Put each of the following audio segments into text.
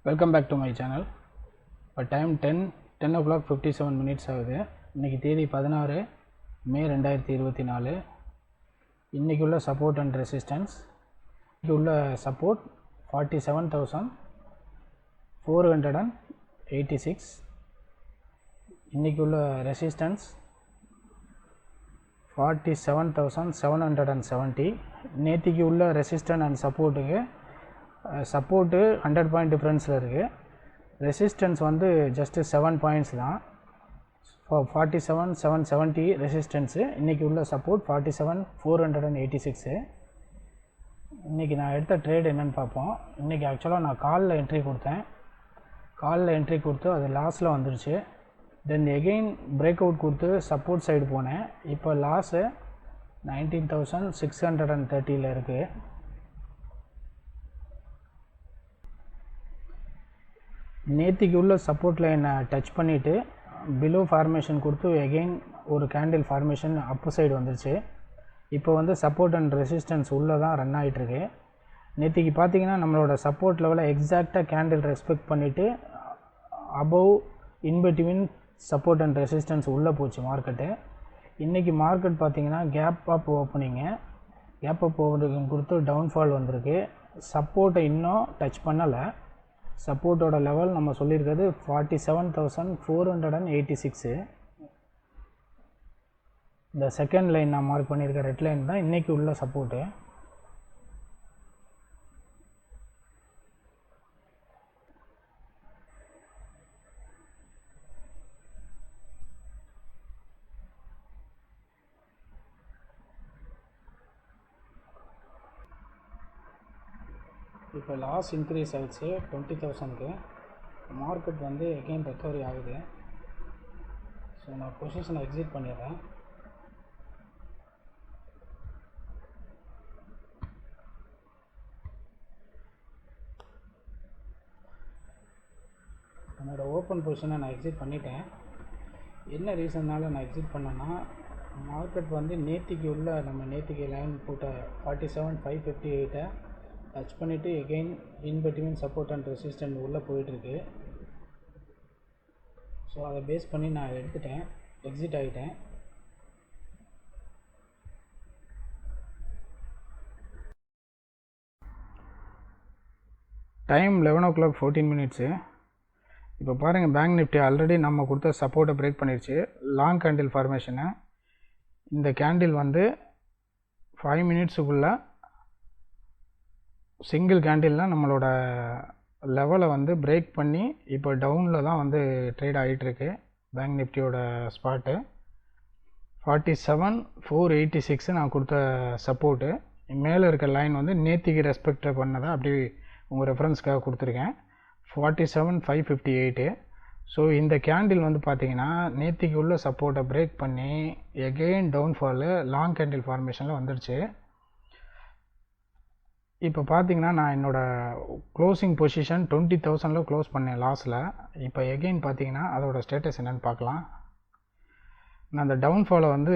Welcome back to my channel. இப்போ time 10 o'clock 57 minutes ஆகுது. இன்றைக்கி தேதி 16 மே 2024. இன்றைக்கி உள்ள சப்போர்ட் அண்ட் ரெசிஸ்டன்ஸ், இன்றைக்கி உள்ள சப்போர்ட் 47,486. இன்றைக்கி உள்ள ரெசிஸ்டன்ஸ் 47,770. நேற்றுக்கு உள்ள ரெசிஸ்டன்ஸ் அண்ட் சப்போர்ட்டுக்கு சப்போர்ட்டு 100 பாயிண்ட் டிஃப்ரென்ஸில் இருக்குது. ரெசிஸ்டன்ஸ் வந்து ஜஸ்ட்டு 7 பாயிண்ட்ஸ் தான். 47,770 ரெசிஸ்டன்ஸு. இன்றைக்கி உள்ள சப்போர்ட் 47,486. இன்றைக்கி நான் எடுத்த ட்ரேட் என்னென்னு பார்ப்போம். இன்றைக்கி ஆக்சுவலாக நான் காலில் என்ட்ரி கொடுத்து அது லாஸில் வந்துருச்சு. தென் எகெயின் பிரேக் அவுட் கொடுத்து சப்போர்ட் சைடு போனேன். இப்போ லாஸு 19,630 இருக்குது. நேற்றுக்கு உள்ள சப்போர்ட் லைனை டச் பண்ணிவிட்டு பிலோ ஃபார்மேஷன் கொடுத்து எகெயின் ஒரு கேண்டில் ஃபார்மேஷன் அப்பு சைடு வந்துருச்சு. இப்போ வந்து சப்போர்ட் அண்ட் ரெசிஸ்டன்ஸ் உள்ளே தான் ரன் ஆகிட்டுருக்கு. நேற்றுக்கு பார்த்தீங்கன்னா நம்மளோட சப்போர்ட் லெவலை எக்ஸாக்டாக கேண்டில் ரெஸ்பெக்ட் பண்ணிவிட்டு above in between support and resistance உள்ளே போச்சு மார்க்கெட்டு. இன்றைக்கி மார்க்கெட் பார்த்திங்கன்னா கேப் அப் ஓப்பனிங் கொடுத்து டவுன்ஃபால் வந்திருக்கு. சப்போர்ட்டை இன்னும் டச் பண்ணலை. சப்போர்ட்டோட லெவல் நம்ம சொல்லியிருக்கிறது 47,486. இந்த செகண்ட் லைன் நான் மார்க் பண்ணியிருக்க ரெட் லைன் தான் இன்றைக்கி உள்ள சப்போர்ட்டு. இப்போ லாஸ் இன்க்ரீஸ் ஆகிடுச்சு 20,000க்கு. மார்க்கெட் வந்து எகெயின் ரெக்கவரி ஆகுது. ஸோ நான் பொசிஷனை எக்ஸிட் பண்ணிடுறேன். என்னோடய ஓப்பன் பொசிஷனை நான் எக்ஸிட் பண்ணிட்டேன். என்ன ரீசன்னால நான் எக்ஸிட் பண்ணேன்னா, மார்க்கெட் வந்து நேற்றுக்கு லைன் போட்ட 47,558 டச் பண்ணிவிட்டு again in between support and resistant உள்ளே போயிட்டுருக்கு. ஸோ அதை பேஸ் பண்ணி நான் எடுத்துட்டேன், எக்ஸிட் ஆகிட்டேன். Time 11 o'clock 14 minutes. இப்போ பாருங்கள், பேங்க் நிஃப்டி ஆல்ரெடி நம்ம கொடுத்த சப்போர்ட்டை பிரேக் பண்ணிடுச்சு. லாங் கேண்டில் ஃபார்மேஷனை இந்த கேண்டில் வந்து 5 minutesக்குள்ளே சிங்கிள் கேண்டில்னால் நம்மளோட லெவலை வந்து பிரேக் பண்ணி இப்போ டவுனில் தான் வந்து ட்ரேட் ஆகிட்டுருக்கு. பேங்க் நிஃப்டியோட ஸ்பாட்டு 47,486 நான் கொடுத்த சப்போர்ட்டு. மேலே இருக்க லைன் வந்து நேற்றுக்கு ரெஸ்பெக்ட் பண்ணதை அப்படி உங்கள் ரெஃபரன்ஸ்க்காக கொடுத்துருக்கேன், 47,558. ஸோ இந்த கேண்டில் வந்து பார்த்திங்கன்னா நேற்றுக்கு உள்ள சப்போர்ட்டை பிரேக் பண்ணி எகெயின் டவுன்ஃபாலு லாங் கேண்டில் ஃபார்மேஷனில் வந்துடுச்சு. இப்போ பார்த்தீங்கன்னா நான் என்னோடய க்ளோசிங் பொசிஷன் 20,000 க்ளோஸ் பண்ணேன் லாஸில். இப்போ எகெயின் பார்த்தீங்கன்னா அதோட ஸ்டேட்டஸ் என்னென்னு பார்க்கலாம். நான் அந்த டவுன்ஃபாலை வந்து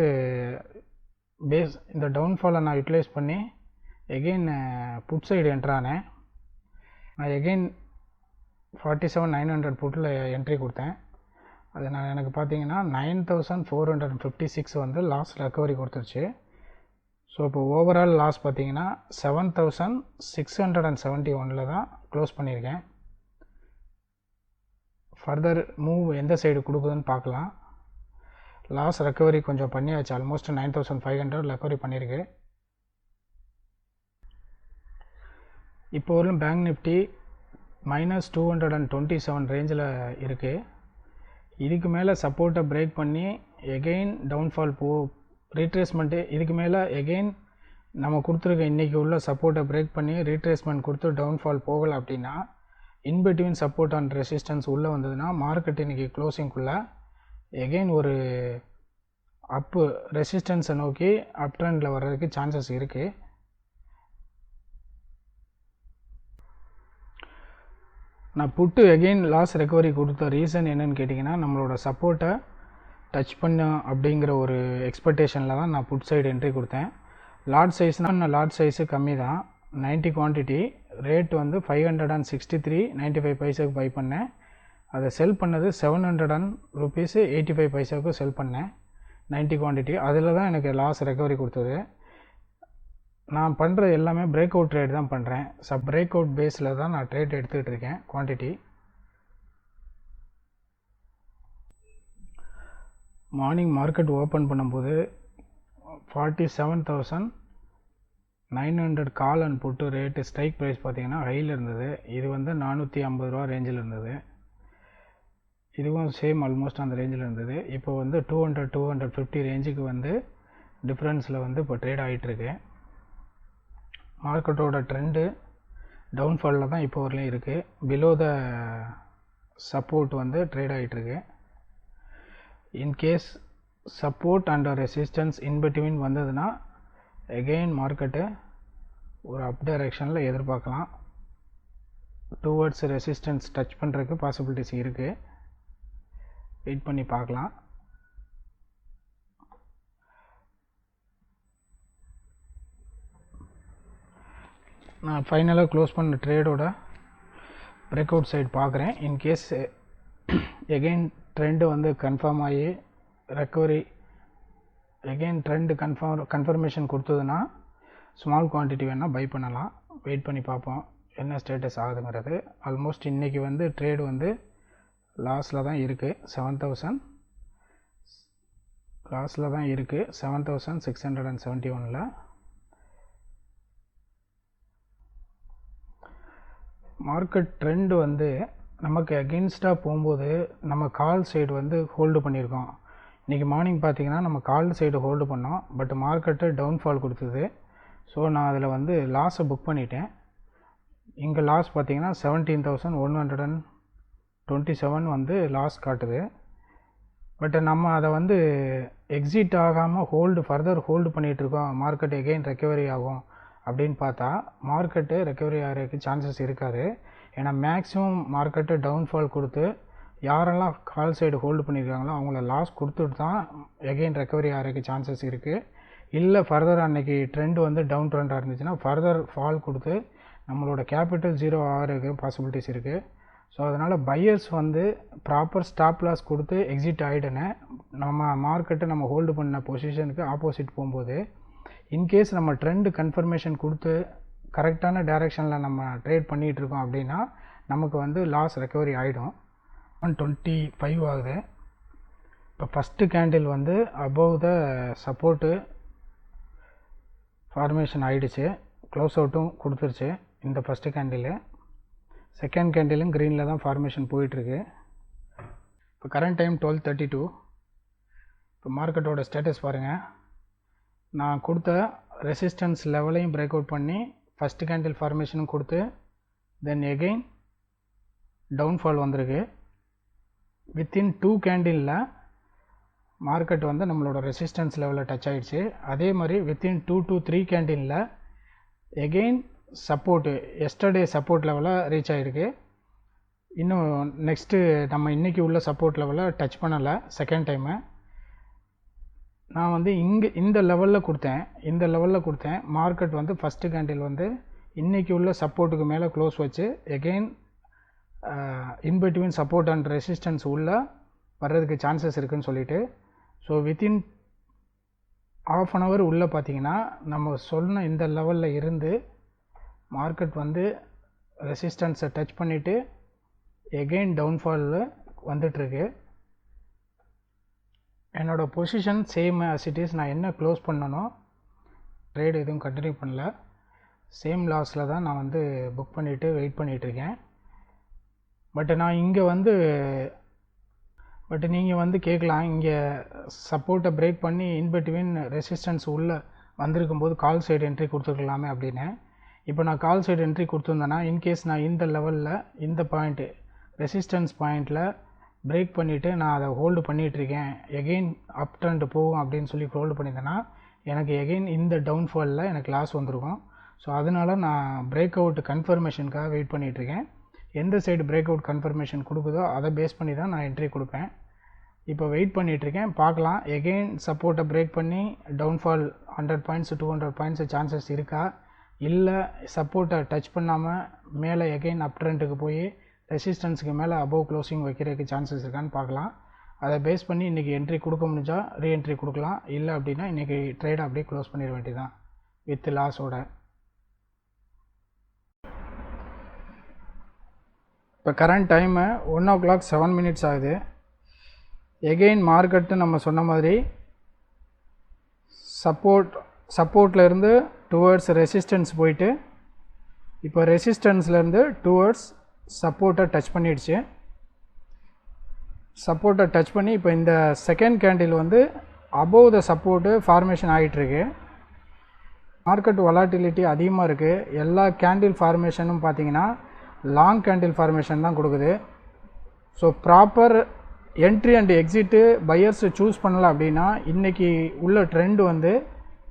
இந்த டவுன்ஃபாலை நான் யூட்டிலைஸ் பண்ணி எகெயின் புட் சைடு என்ட்ரானேன். நான் எகெயின் 47,900 புட்டில் என்ட்ரி கொடுத்தேன். அது எனக்கு பார்த்தீங்கன்னா 9,456 வந்து லாஸ் ரெக்கவரி கொடுத்துருச்சு. ஸோ இப்போ ஓவரால் லாஸ் பார்த்தீங்கன்னா 7,671 தான் க்ளோஸ் பண்ணியிருக்கேன். ஃபர்தர் மூவ் எந்த சைடு கொடுக்குதுன்னு பார்க்கலாம். லாஸ் ரெக்கவரி கொஞ்சம் பண்ணியாச்சு, ஆல்மோஸ்ட் 9,500 ரெக்கவரி பண்ணியிருக்கு. இப்போ ஒரு பேங்க் நிஃப்டி -227 ரேஞ்சில் இருக்குது. இதுக்கு மேலே சப்போர்ட்டை பிரேக் பண்ணி எகெயின் டவுன்ஃபால் ரீட்ரேஸ்மெண்ட்டு. இதுக்கு மேலே எகெயின் நம்ம கொடுத்துருக்க இன்றைக்கி உள்ள சப்போர்ட்டை பிரேக் பண்ணி ரீட்ரேஸ்மெண்ட் கொடுத்து டவுன்ஃபால் போகலை அப்படின்னா, இன்பிட்வீன் சப்போர்ட் அண்ட் ரெசிஸ்டன்ஸ் உள்ளே வந்ததுன்னா மார்க்கெட் இன்றைக்கி க்ளோசிங்குள்ளே எகெயின் ஒரு அப்பு ரெசிஸ்டன்ஸை நோக்கி அப் ட்ரெண்டில் வர்றதுக்கு சான்சஸ் இருக்குது. நான் புட்டு எகெயின் லாஸ் ரெக்கவரி கொடுத்த ரீசன் என்னென்னு கேட்டிங்கன்னா, நம்மளோட சப்போர்ட்டை டச் பண்ண அப்படிங்கிற ஒரு எக்ஸ்பெக்டேஷனில் தான் நான் புட் சைடு என்ட்ரி கொடுத்தேன். லாட் சைஸ்னால் லாட் சைஸு கம்மி தான், 90 குவான்டிட்டி. ரேட் வந்து 563.95 பை பண்ணேன். அதை செல் பண்ணது 700 rupees 85 செல் பண்ணேன் 90 குவான்டிட்டி. அதில் தான் எனக்கு லாஸ் ரெக்கவரி கொடுத்தது. நான் பண்ணுற எல்லாமே பிரேக் அவுட் ட்ரேட் தான் பண்ணுறேன். பிரேக் அவுட் பேஸில் தான் நான் ட்ரேட் எடுத்துக்கிட்டு இருக்கேன். குவான்டிட்டி மார்னிங் மார்க்கெட் ஓப்பன் பண்ணும்போது 47,900 கால் அண்ட் போட்டு ரேட்டு ஸ்ட்ரைக் ப்ரைஸ் பார்த்திங்கன்னா ஹையில் இருந்தது. இது வந்து 450 ரூபா ரேஞ்சில் இருந்தது. இதுவும் சேம் ஆல்மோஸ்ட் அந்த ரேஞ்சில் இருந்தது. இப்போ வந்து 200-250 ரேஞ்சுக்கு வந்து டிஃப்ரென்ஸில் வந்து இப்போ ட்ரேட் ஆகிட்டுருக்கு. மார்க்கெட்டோட ட்ரெண்டு டவுன்ஃபாலில் தான் இப்போ வரலையும் இருக்குது. பிலோ த சப்போர்ட் வந்து ட்ரேட் ஆகிட்டுருக்கு. In case support and resistance in between வந்ததுன்னா எகெயின் மார்க்கெட்டு ஒரு அப் டைரெக்ஷனில் எதிர்பார்க்கலாம். டுவர்ட்ஸ் ரெசிஸ்டன்ஸ் டச் பண்ணுறதுக்கு பாசிபிலிட்டிஸ் இருக்குது. வெயிட் பண்ணி பார்க்கலாம். நான் ஃபைனலாக க்ளோஸ் பண்ண ட்ரேடோட பிரேக் அவுட் சைடு பார்க்குறேன். இன்கேஸ் எகெயின் ட்ரெண்டு வந்து கன்ஃபார்ம் ஆகி ரெக்கவரி எகெயின் ட்ரெண்டு கன்ஃபர்மேஷன் கொடுத்ததுன்னா ஸ்மால் குவான்டிட்டி வேணால் பை பண்ணலாம். வெயிட் பண்ணி பார்ப்போம் என்ன ஸ்டேட்டஸ் ஆகுதுங்கிறது. ஆல்மோஸ்ட் இன்றைக்கி வந்து ட்ரேடு வந்து லாஸில் தான் இருக்குது. 7,000 லாஸில் தான் இருக்குது. 7,671. மார்க்கெட் ட்ரெண்டு வந்து நமக்கு அகெயின்ஸ்டாக போகும்போது நம்ம கால் சைடு வந்து ஹோல்டு பண்ணியிருக்கோம். இன்றைக்கி மார்னிங் பார்த்திங்கன்னா நம்ம கால் சைடு ஹோல்டு பண்ணோம். பட் மார்க்கெட்டு டவுன்ஃபால் கொடுத்தது. ஸோ நான் அதில் வந்து லாஸை புக் பண்ணிட்டேன். இங்கே லாஸ் பார்த்திங்கன்னா 17,127 வந்து லாஸ் காட்டுது. பட் நம்ம அதை வந்து எக்ஸிட் ஆகாமல் ஃபர்தர் ஹோல்டு பண்ணிகிட்ருக்கோம். மார்க்கெட் எகெயின் ரெக்கவரி ஆகும் அப்படின்னு பார்த்தா மார்க்கெட்டு ரெக்கவரி ஆகிறதுக்கு சான்சஸ் இருக்காது. ஏன்னா மேக்ஸிமம் மார்க்கெட்டு டவுன்ஃபால் கொடுத்து யாரெல்லாம் கால் சைடு ஹோல்டு பண்ணியிருக்காங்களோ அவங்கள லாஸ் கொடுத்துட்டு தான் எகெயின் ரெக்கவரி ஆகிறதுக்கு சான்சஸ் இருக்குது. இல்லை ஃபர்தர் அன்றைக்கி ட்ரெண்ட் வந்து டவுன் ட்ரெண்டாக இருந்துச்சுன்னா ஃபர்தர் ஃபால் கொடுத்து நம்மளோட கேபிட்டல் ஜீரோ ஆகிறதுக்கு பாசிபிலிட்டிஸ் இருக்குது. ஸோ அதனால் பையர்ஸ் வந்து ப்ராப்பர் ஸ்டாப் லாஸ் கொடுத்து எக்ஸிட் ஆகிடுனேன். நம்ம மார்க்கெட்டை நம்ம ஹோல்டு பண்ண பொசிஷனுக்கு ஆப்போசிட் போகும்போது இன்கேஸ் நம்ம ட்ரெண்டு கன்ஃபர்மேஷன் கொடுத்து கரெக்டான டைரெக்ஷனில் நம்ம ட்ரேட் பண்ணிகிட்ருக்கோம் அப்படின்னா நமக்கு வந்து லாஸ் ரெக்கவரி ஆகிடும். 125 ஆகுது. இப்போ ஃபஸ்ட்டு கேண்டில் வந்து அபவ் த சப்போர்ட்டு ஃபார்மேஷன் ஆகிடுச்சு. க்ளோஸ் அவுட்டும் கொடுத்துருச்சு இந்த ஃபஸ்ட்டு கேண்டிலு. செகண்ட் கேண்டிலும் க்ரீனில் தான் ஃபார்மேஷன் போயிட்டுருக்கு. இப்போ கரண்ட் டைம் 12:32. இப்போ மார்க்கெட்டோட ஸ்டேட்டஸ் பாருங்கள். நான் கொடுத்த ரெசிஸ்டன்ஸ் லெவலையும் பிரேக் அவுட் பண்ணி ஃபஸ்ட்டு கேண்டில் ஃபார்மேஷனும் கொடுத்து தென் எகெயின் டவுன்ஃபால் வந்திருக்கு. வித்தின் 2 கேண்டிலில் மார்க்கெட் வந்து நம்மளோட ரெசிஸ்டன்ஸ் லெவலில் டச் ஆகிடுச்சு. அதே மாதிரி வித்தின் 2 to 3 கேண்டிலில் எகெயின் சப்போர்ட்டு எஸ்டர்டே சப்போர்ட் லெவலில் ரீச் ஆகிருக்கு. இன்னும் நெக்ஸ்ட்டு நம்ம இன்றைக்கி உள்ள சப்போர்ட் லெவலில் டச் பண்ணலை செகண்ட் டைமு. நான் வந்து இந்த லெவலில் கொடுத்தேன். மார்க்கெட் வந்து ஃபஸ்ட்டு கேண்டில் வந்து இன்றைக்கி உள்ள சப்போர்ட்டுக்கு மேலே க்ளோஸ் வச்சு again in between support and resistance உள்ளே வர்றதுக்கு சான்சஸ் இருக்குதுன்னு சொல்லிட்டு ஸோ வித்தின் ½ an hour உள்ளே பார்த்திங்கன்னா நம்ம சொன்ன இந்த லெவலில் இருந்து மார்க்கெட் வந்து ரெசிஸ்டன்ஸை டச் பண்ணிவிட்டு எகெயின் டவுன்ஃபாலில் வந்துட்டுருக்கு. என்னோடய position same as it is. நான் என்ன க்ளோஸ் பண்ணனோ ட்ரேட் எதுவும் கண்டினியூ பண்ணல. சேம் லாஸில் தான் நான் வந்து புக் பண்ணிவிட்டு வெயிட் பண்ணிகிட்ருக்கேன். பட் நான் இங்கே வந்து நீங்கள் வந்து கேட்கலாம், இங்கே சப்போர்ட்டை பிரேக் பண்ணி இன்பிட்வீன் ரெசிஸ்டன்ஸ் உள்ளே வந்திருக்கும் போது கால் சைடு என்ட்ரி கொடுத்துருக்கலாமே அப்படின்னு. இப்போ நான் கால் சைடு என்ட்ரி கொடுத்துருந்தேன்னா இன்கேஸ் நான் இந்த லெவலில் இந்த பாயிண்ட்டு ரெசிஸ்டன்ஸ் பாயிண்டில் பிரேக் பண்ணிவிட்டு நான் அதை ஹோல்டு பண்ணிகிட்ருக்கேன், எகெயின் அப் ட்ரெண்ட் போகும் அப்படின்னு சொல்லி ஹோல்டு பண்ணியிருந்தேன்னா எனக்கு எகெயின் இந்த டவுன்ஃபாலில் எனக்கு லாஸ் வந்திருக்கும். ஸோ அதனால் நான் பிரேக் அவுட் கன்ஃபர்மேஷனுக்காக வெயிட் பண்ணிகிட்ருக்கேன். எந்த சைடு பிரேக் அவுட் கன்ஃபர்மேஷன் கொடுக்குதோ அதை பேஸ் பண்ணி தான் நான் என்ட்ரி கொடுப்பேன். இப்போ வெயிட் பண்ணிகிட்ருக்கேன், பார்க்கலாம். எகெயின் சப்போர்ட்டை பிரேக் பண்ணி டவுன்ஃபால் 100 பாயிண்ட்ஸ் 200 பாயிண்ட்ஸ் சான்சஸ் இருக்கா, இல்லை சப்போர்ட்டை டச் பண்ணாமல் மேலே எகைன் அப் ட்ரெண்டுக்கு போய் ரெசிஸ்டன்ஸுக்கு மேலே அபோவ் க்ளோசிங் வைக்கிறதுக்கு சான்சஸ் இருக்கான்னு பார்க்கலாம். அதை பேஸ் பண்ணி இன்றைக்கி என்ட்ரி கொடுக்க முடிஞ்சால் ரீஎன்ட்ரி கொடுக்கலாம். இல்லை அப்படின்னா இன்றைக்கி ட்ரேடை அப்படியே க்ளோஸ் பண்ணிட வேண்டியதான் வித் லாஸோட. இப்போ கரண்ட் டைமு 1:07 ஆகுது. எகெயின் மார்க்கெட்டு நம்ம சொன்ன மாதிரி சப்போர்ட்லேருந்து டுவர்ட்ஸ் ரெசிஸ்டன்ஸ் போயிட்டு இப்போ ரெசிஸ்டன்ஸ்லேருந்து டுவர்ட்ஸ் சப்போர்ட்டை டச் பண்ணிடுச்சு. சப்போர்ட்டை டச் பண்ணி இப்போ இந்த செகண்ட் கேண்டில் வந்து அபோவ் த சப்போர்ட்டு ஃபார்மேஷன் ஆகிட்டுருக்கு. மார்க்கெட் வொலாட்டிலிட்டி அதிகமாக இருக்குது. எல்லா கேண்டில் ஃபார்மேஷனும் பார்த்திங்கன்னா லாங் கேண்டில் ஃபார்மேஷன் தான் கொடுக்குது. So proper entry and exit buyers choose பண்ணல அப்படின்னா இன்றைக்கி உள்ள ட்ரெண்ட் வந்து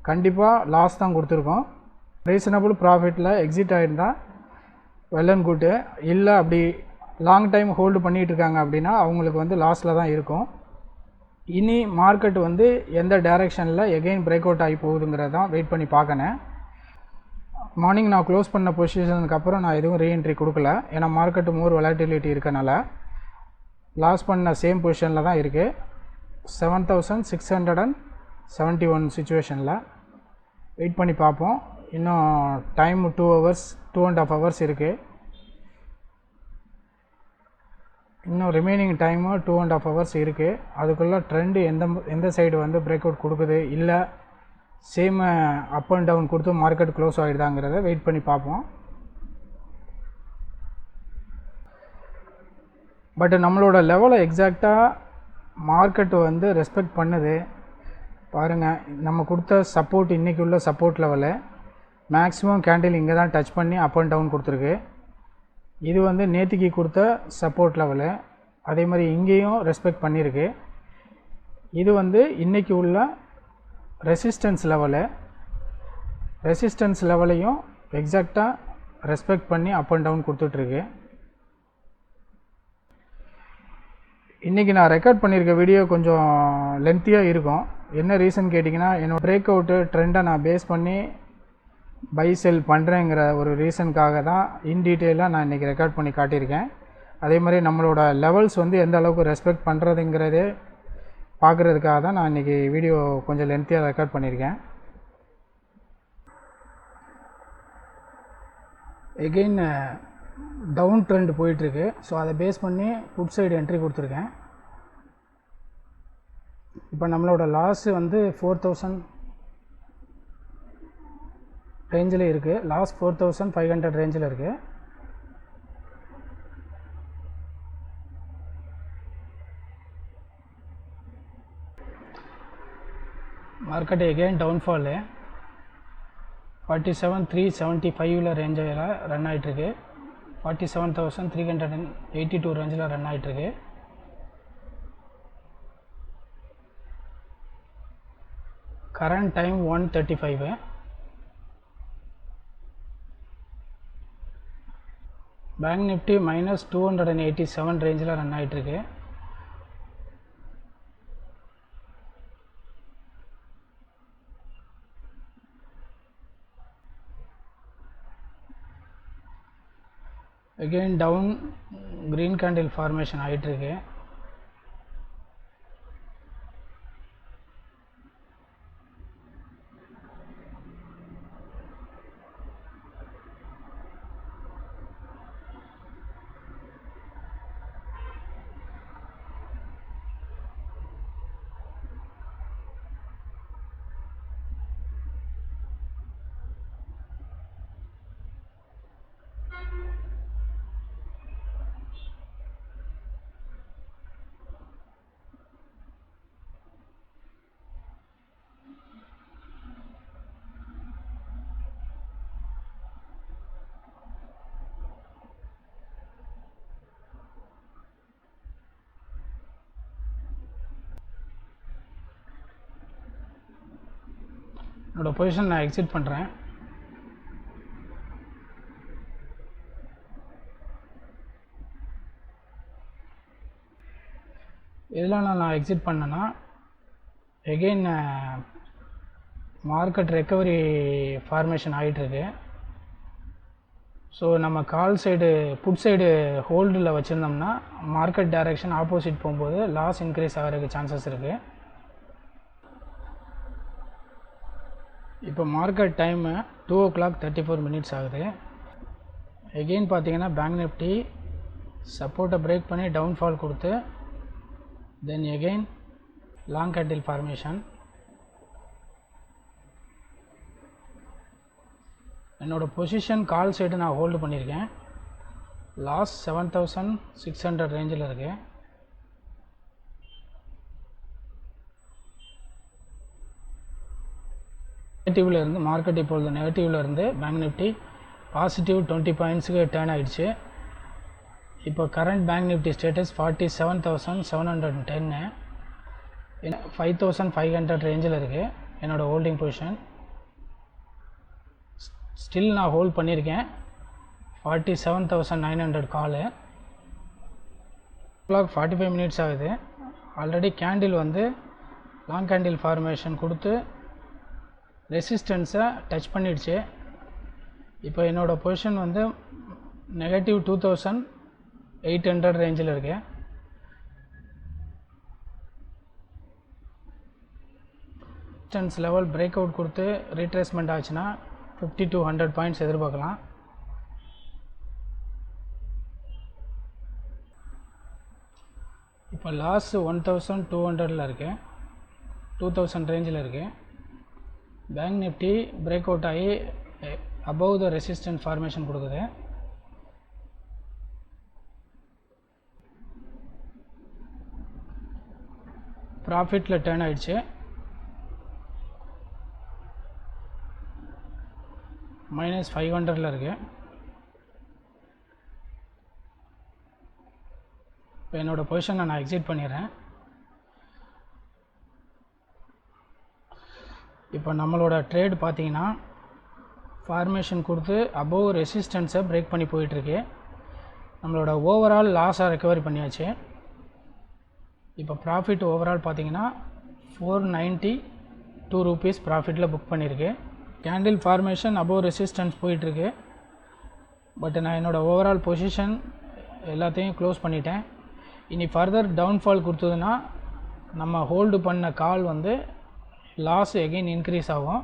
கண்டிப்பாக லாஸ் தான் கொடுத்துருக்கோம். ரீசனபிள் ப்ராஃபிட்டில் எக்ஸிட் ஆகிருந்தால் வெல் அண்ட் குட்டு. இல்லை அப்படி லாங் டைம் ஹோல்டு பண்ணிகிட்டு இருக்காங்க அப்படின்னா அவங்களுக்கு வந்து லாஸில் தான் இருக்கும். இனி மார்க்கெட் வந்து எந்த டைரெக்ஷனில் எகெயின் பிரேக் அவுட் ஆகி போகுதுங்கிறதான் வெயிட் பண்ணி பார்க்கணும். மார்னிங் நான் க்ளோஸ் பண்ண பொசிஷனுக்கு அப்புறம் நான் எதுவும் ரீஎன்ட்ரி கொடுக்கல. ஏன்னா மார்க்கெட்டு மோர் வொலாட்டிலிட்டி இருக்கனால லாஸ் பண்ண சேம் பொசிஷனில் தான் இருக்குது. 7671 சுச்சுவேஷனில் வெயிட் பண்ணி பார்ப்போம். இன்னும் டைம் 2 hours 2.5 hours இருக்குது. இன்னும் ரிமைனிங் டைமு 2.5 hours இருக்குது. அதுக்குள்ளே ட்ரெண்டு எந்த சைடு வந்து பிரேக் அவுட் கொடுக்குது, இல்லை சேம் அப் அண்ட் டவுன் கொடுத்து மார்க்கெட் க்ளோஸ் ஆகிடுதாங்கிறத வெயிட் பண்ணி பார்ப்போம். பட் நம்மளோட லெவலை எக்ஸாக்டாக மார்க்கெட்டு வந்து ரெஸ்பெக்ட் பண்ணுது. பாருங்கள், நம்ம கொடுத்த சப்போர்ட் இன்றைக்கி உள்ள சப்போர்ட் லெவலு மேக்ஸிமம் கேண்டில் இங்கே தான் டச் பண்ணி அப் அண்ட் டவுன் கொடுத்துருக்கு. இது வந்து நேற்றுக்கு கொடுத்த சப்போர்ட் லெவலு. அதே மாதிரி இங்கேயும் ரெஸ்பெக்ட் பண்ணியிருக்கு. இது வந்து இன்றைக்கி உள்ள ரெசிஸ்டன்ஸ் லெவலையும் எக்ஸாக்டாக ரெஸ்பெக்ட் பண்ணி அப் அண்ட் டவுன் கொடுத்துட்ருக்கு. இன்றைக்கி நான் ரெக்கார்ட் பண்ணியிருக்க வீடியோ கொஞ்சம் லென்த்தியாக இருக்கும். என்ன ரீசன் கேட்டிங்கன்னா, என்னோடய பிரேக் அவுட்டு ட்ரெண்டை நான் பேஸ் பண்ணி பை செல் பண்ணுறேங்கிற ஒரு ரீசனுக்காக தான் இன் டீட்டெயிலாக நான் இன்றைக்கி ரெக்கார்ட் பண்ணி காட்டியிருக்கேன். அதே மாதிரி நம்மளோட லெவல்ஸ் வந்து எந்த அளவுக்கு ரெஸ்பெக்ட் பண்ணுறதுங்கிறதே பார்க்குறதுக்காக தான் நான் இன்றைக்கி வீடியோ கொஞ்சம் லென்த்தியாக ரெக்கார்ட் பண்ணியிருக்கேன். எகெயின் டவுன் ட்ரெண்ட் போயிட்டுருக்கு. ஸோ அதை பேஸ் பண்ணி புட் சைடு என்ட்ரி கொடுத்துருக்கேன். இப்போ நம்மளோட லாஸு வந்து 4000 ரேஞ்சில் இருக்குது. லாஸ் 4500 ரேஞ்சில் இருக்குது. மார்க்கெட் எகெயின் டவுன்ஃபாலு 47,375 ரேஞ்சில் ரன் ஆகிட்டுருக்கு. 47,382 ரேஞ்சில் ரன் ஆகிட்டுருக்கு. Current time 1:35. பேங்க் நிஃப்டி -287 ரேஞ்சில் ரன் ஆகிட்டுருக்கு. Again down green candle formation ஆகிட்டுருக்கு. என்னோடய பொசிஷன் நான் எக்ஸிட் பண்ணுறேன். இதெல்லாம் நான் எக்ஸிட் பண்ணேன்னா எகெயின் மார்க்கெட் ரெக்கவரி ஃபார்மேஷன் ஆகிட்டுருக்கு. ஸோ நம்ம கால் சைடு புட் சைடு ஹோல்டில் வச்சுருந்தோம்னா மார்க்கெட் டைரெக்ஷன் ஆப்போசிட் போகும்போது லாஸ் இன்க்ரீஸ் ஆகிறதுக்கு சான்சஸ் இருக்குது. இப்போ மார்க்கெட் டைமு 2:34 ஆகுது. எகெயின் பார்த்தீங்கன்னா பேங்க் நிஃப்டி சப்போர்ட்டை பிரேக் பண்ணி டவுன்ஃபால் கொடுத்து then again long candle formation. என்னோடய பொசிஷன் கால் சைடு நான் ஹோல்டு பண்ணியிருக்கேன். லாஸ் 7600 ரேஞ்சில் இருக்குது. நெகட்டிவில் இருந்து மார்க்கெட் இப்பொழுது நெகட்டிவில் இருந்து பேங்க் நிஃப்டி பாசிட்டிவ் 20 பாயிண்ட்ஸுக்கு டேர்ன் ஆகிடுச்சு. இப்போ கரண்ட் பேங்க் நிஃப்டி ஸ்டேட்டஸ் 47,710, 5500 ரேஞ்சில் இருக்குது என்னோடய ஹோல்டிங் பொசிஷன். ஸ்டில் நான் ஹோல்ட் பண்ணியிருக்கேன் 47,900 காலு. 45 ஆகுது. ஆல்ரெடி கேண்டில் வந்து லாங் கேண்டில் ஃபார்மேஷன் கொடுத்து ரெசிஸ்டன்ஸை டச் பண்ணிடுச்சு. இப்போ என்னோடய பொசிஷன் வந்து நெகட்டிவ் 2800 ரேஞ்சில் இருக்குது. ரெசிஸ்டன்ஸ் லெவல் பிரேக் அவுட் கொடுத்து ரீட்ரேஸ்மெண்ட் ஆச்சுன்னா 50 to 100 பாயிண்ட்ஸ் எதிர்பார்க்கலாம். இப்போ லாஸ் 1200 இருக்குது, 2000 ரேஞ்சில் இருக்குது. பேங்க் நிஃப்டி பிரேக் அவுட் ஆகி அபவ் த ரெசிஸ்டன்ஸ் ஃபார்மேஷன் கொடுக்குது. ப்ராஃபிட்டில் டர்ன் ஆகிடுச்சு. -500 இருக்குது. இப்போ என்னோடய பொசிஷனை நான் எக்ஸிட் பண்ணிடுறேன். இப்போ நம்மளோட ட்ரேட் பார்த்தீங்கன்னா ஃபார்மேஷன் கொடுத்து அபோவ் ரெசிஸ்டன்ஸை பிரேக் பண்ணி போயிட்டுருக்கு. நம்மளோட ஓவரால் லாஸாக ரெக்கவரி பண்ணியாச்சு. இப்போ ப்ராஃபிட் ஓவரால் பார்த்தீங்கன்னா 492 ரூபீஸ் ப்ராஃபிட்டில் புக் பண்ணியிருக்கு. கேண்டில் ஃபார்மேஷன் அபோவ் ரெசிஸ்டன்ஸ் போயிட்டுருக்கு. பட் நான் என்னோடய ஓவரால் பொசிஷன் எல்லாத்தையும் க்ளோஸ் பண்ணிட்டேன். இனி ஃபர்தர் டவுன்ஃபால் கொடுத்ததுன்னா நம்ம ஹோல்டு பண்ண கால் வந்து லாஸ் எகெயின் இன்க்ரீஸ் ஆகும்.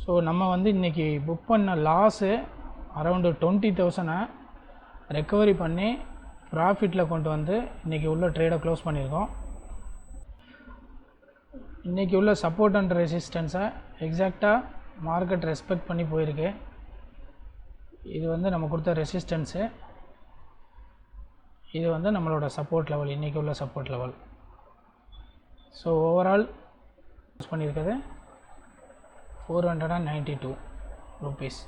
ஸோ நம்ம வந்து இன்றைக்கி புக் பண்ண லாஸு அரௌண்டு 20,000 ரெக்கவரி பண்ணி ப்ராஃபிட்டில் கொண்டு வந்து இன்றைக்கி உள்ள ட்ரேடை க்ளோஸ் பண்ணியிருக்கோம். இன்றைக்கி உள்ள சப்போர்ட் அண்ட் ரெசிஸ்டன்ஸை எக்ஸாக்டாக மார்க்கெட் ரெஸ்பெக்ட் பண்ணி போயிருக்கு. இது வந்து நம்ம கொடுத்த ரெசிஸ்டன்ஸு, இது வந்து நம்மளோட சப்போர்ட் லெவல், இன்றைக்கி உள்ள சப்போர்ட் லெவல். ஸோ ஓவரால் பண்ணியிருக்கிறது 492 ரூபீஸ்.